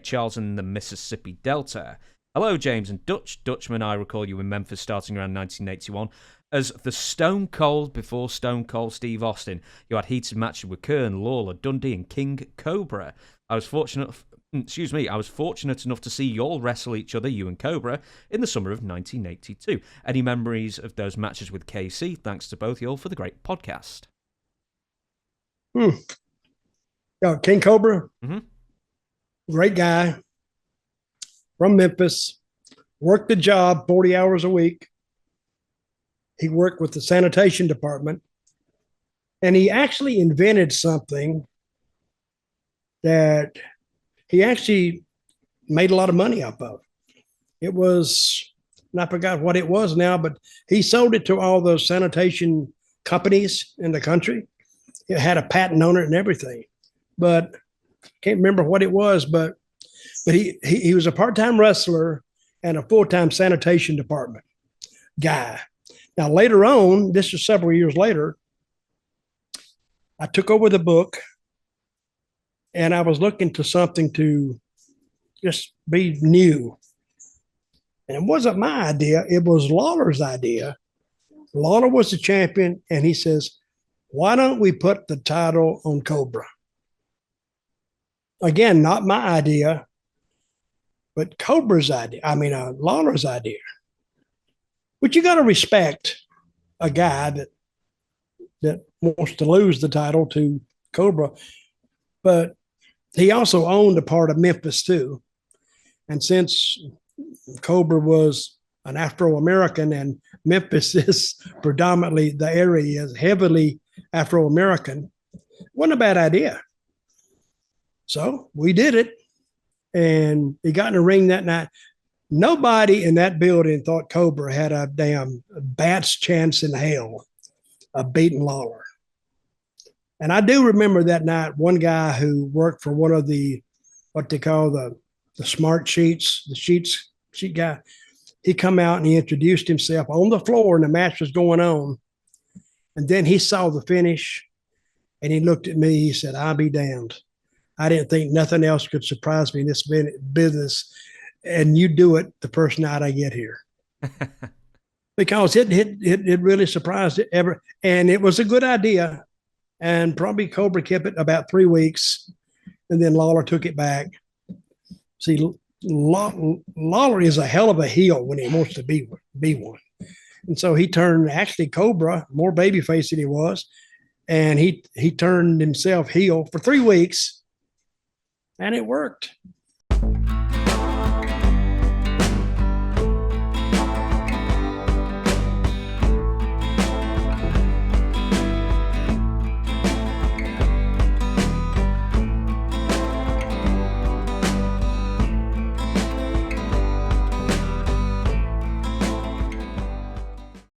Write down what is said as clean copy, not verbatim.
Charles in the Mississippi Delta. Hello, James and Dutch Dutchman. I recall you in Memphis starting around 1981 as the Stone Cold before Stone Cold Steve Austin. You had heated matches with Kern, Lawler, Dundee, and King Cobra. I was fortunate enough to see you all wrestle each other, you and Cobra, in the summer of 1982. Any memories of those matches with KC? Thanks to both you all for the great podcast. King Cobra, Mm-hmm. Great guy from Memphis, worked the job 40 hours a week. He worked with the sanitation department, and he actually invented something that he actually made a lot of money off of. It was, and I forgot what it was now, but he sold it to all those sanitation companies in the country. It had a patent on it and everything, but can't remember what it was, but he was a part-time wrestler and a full-time sanitation department guy. Now, later on, this is several years later, I took over the book and I was looking to something to just be new. And it wasn't my idea. It was Lawler's idea. Lawler was the champion, and he says, why don't we put the title on Cobra? Again, not my idea, but Cobra's idea. Lawler's idea. But you got to respect a guy that wants to lose the title to Cobra. But he also owned a part of Memphis too. And since Cobra was an Afro-American and Memphis is predominantly, the area is heavily Afro-American, it wasn't a bad idea. So we did it, and he got in the ring that night. Nobody in that building thought Cobra had a damn bat's chance in hell of beating Lawler. And I do remember that night, one guy who worked for one of the, what they call the smart sheets, the sheet guy, he come out and he introduced himself on the floor and the match was going on. And then he saw the finish and he looked at me, he said, I'll be damned. I didn't think nothing else could surprise me in this business. And you do it the first night I get here. Because it really surprised it ever. And it was a good idea. And probably Cobra kept it about 3 weeks. And then Lawler took it back. See, Lawler is a hell of a heel when he wants to be one. And so he turned actually Cobra, more babyface than he was. And he turned himself heel for 3 weeks. And it worked.